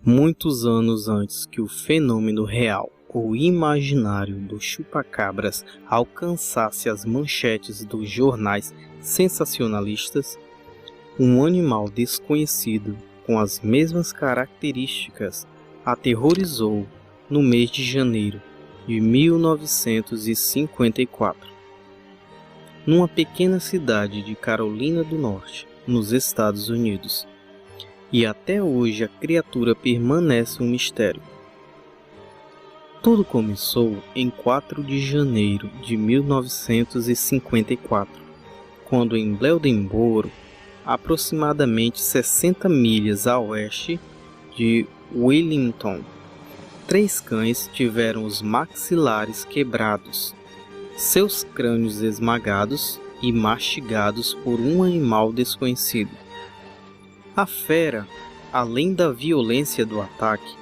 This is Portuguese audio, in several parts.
Muitos anos antes que o fenômeno real ou imaginário do chupa-cabras alcançasse as manchetes dos jornais sensacionalistas, um animal desconhecido com as mesmas características aterrorizou no mês de janeiro de 1954, numa pequena cidade de Carolina do Norte, nos Estados Unidos. E até hoje a criatura permanece um mistério. Tudo começou em 4 de janeiro de 1954, quando em Bledensboro, aproximadamente 60 milhas a oeste de Wilmington, 3 cães tiveram os maxilares quebrados, seus crânios esmagados e mastigados por um animal desconhecido. A fera, além da violência do ataque,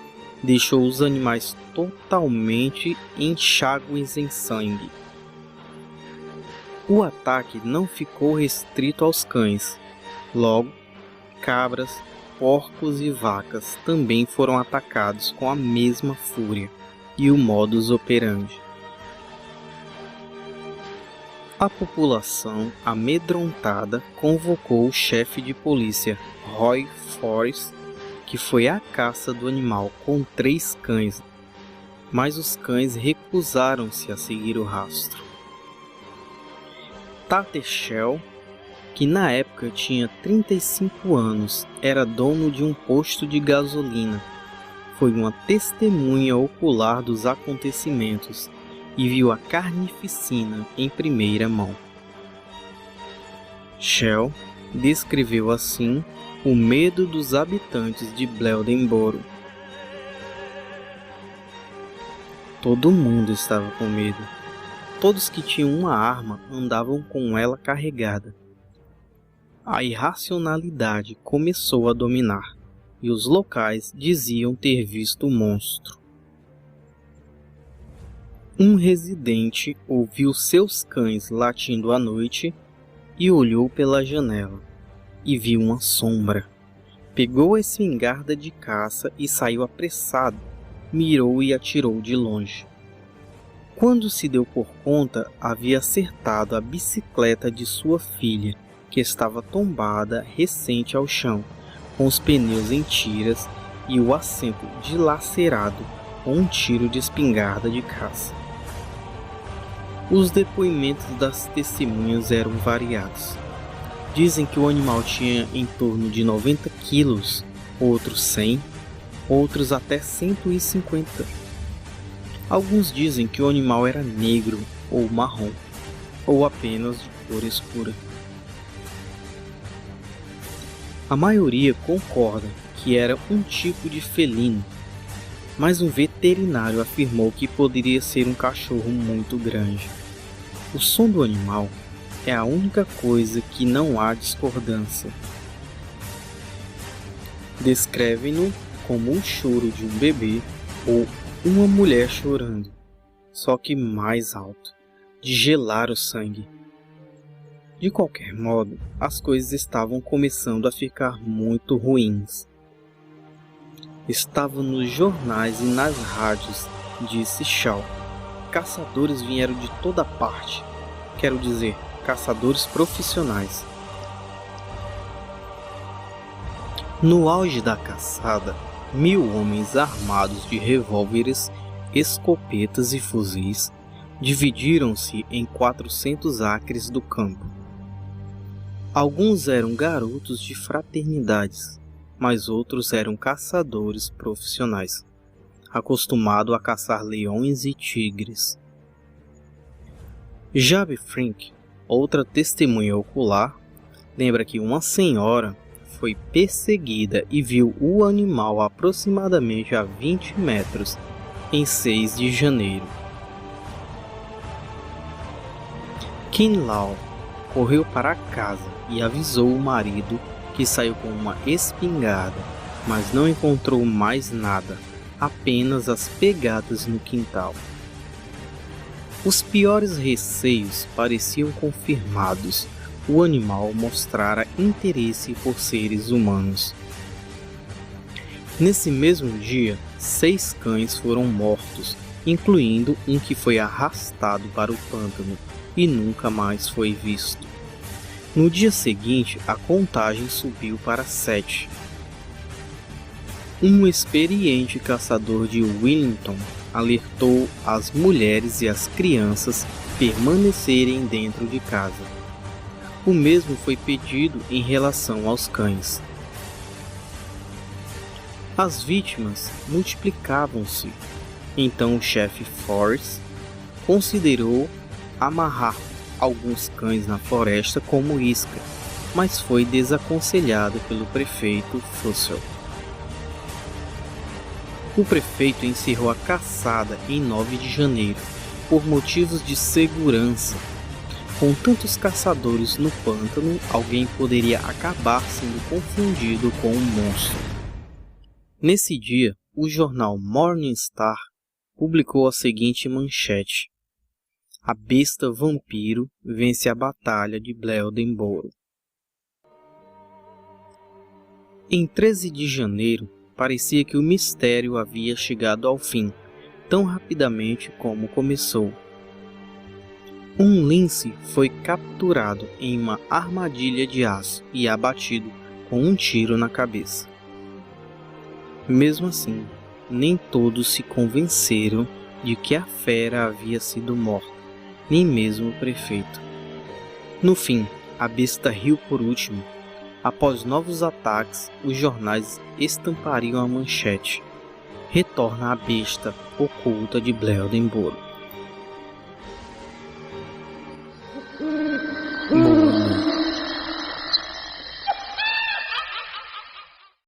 deixou os animais totalmente enxágues em sangue. O ataque não ficou restrito aos cães. Logo, cabras, porcos e vacas também foram atacados com a mesma fúria e o modus operandi. A população, amedrontada, convocou o chefe de polícia, Roy Forrest, que foi à caça do animal com 3 cães, mas os cães recusaram-se a seguir o rastro. Tate Shell, que na época tinha 35 anos, era dono de um posto de gasolina, foi uma testemunha ocular dos acontecimentos e viu a carnificina em primeira mão. Shell descreveu assim o medo dos habitantes de Bledensboro. Todo mundo estava com medo. Todos que tinham uma arma andavam com ela carregada. A irracionalidade começou a dominar, e os locais diziam ter visto o monstro. Um residente ouviu seus cães latindo à noite e olhou pela janela e viu uma sombra. Pegou a espingarda de caça e saiu apressado, mirou e atirou de longe. Quando se deu por conta, havia acertado a bicicleta de sua filha, que estava tombada recente ao chão, com os pneus em tiras e o assento dilacerado com um tiro de espingarda de caça. Os depoimentos das testemunhas eram variados. Dizem que o animal tinha em torno de 90 quilos, outros 100, outros até 150. Alguns dizem que o animal era negro ou marrom, ou apenas de cor escura. A maioria concorda que era um tipo de felino, mas um veterinário afirmou que poderia ser um cachorro muito grande. O som do animal é a única coisa que não há discordância. Descrevem-no como o choro de um bebê ou uma mulher chorando, só que mais alto, de gelar o sangue. De qualquer modo, as coisas estavam começando a ficar muito ruins. Estava nos jornais e nas rádios, disse Shaw. Caçadores vieram de toda parte. Quero dizer, caçadores profissionais. No auge da caçada, 1000 homens armados de revólveres, escopetas e fuzis dividiram-se em 400 acres do campo. Alguns eram garotos de fraternidades, mas outros eram caçadores profissionais, acostumados a caçar leões e tigres. Jabe Frink, outra testemunha ocular, lembra que uma senhora foi perseguida e viu o animal aproximadamente a 20 metros em 6 de janeiro. Kinlaw correu para casa e avisou o marido, que saiu com uma espingarda, mas não encontrou mais nada, apenas as pegadas no quintal. Os piores receios pareciam confirmados. O animal mostrara interesse por seres humanos. Nesse mesmo dia, 6 cães foram mortos, incluindo um que foi arrastado para o pântano e nunca mais foi visto. No dia seguinte, a contagem subiu para 7. Um experiente caçador de Wellington alertou as mulheres e as crianças permanecerem dentro de casa. O mesmo foi pedido em relação aos cães. As vítimas multiplicavam-se, então o chefe Forrest considerou amarrar alguns cães na floresta como isca, mas foi desaconselhado pelo prefeito Fussell. O prefeito encerrou a caçada em 9 de janeiro, por motivos de segurança. Com tantos caçadores no pântano, alguém poderia acabar sendo confundido com um monstro. Nesse dia, o jornal Morning Star publicou a seguinte manchete: a besta vampiro vence a batalha de Bleodenboro. Em 13 de janeiro, parecia que o mistério havia chegado ao fim, tão rapidamente como começou. Um lince foi capturado em uma armadilha de aço e abatido com um tiro na cabeça. Mesmo assim, nem todos se convenceram de que a fera havia sido morta, nem mesmo o prefeito. No fim, a besta riu por último. Após novos ataques, os jornais estampariam a manchete: retorna a besta oculta de Bleodenboro.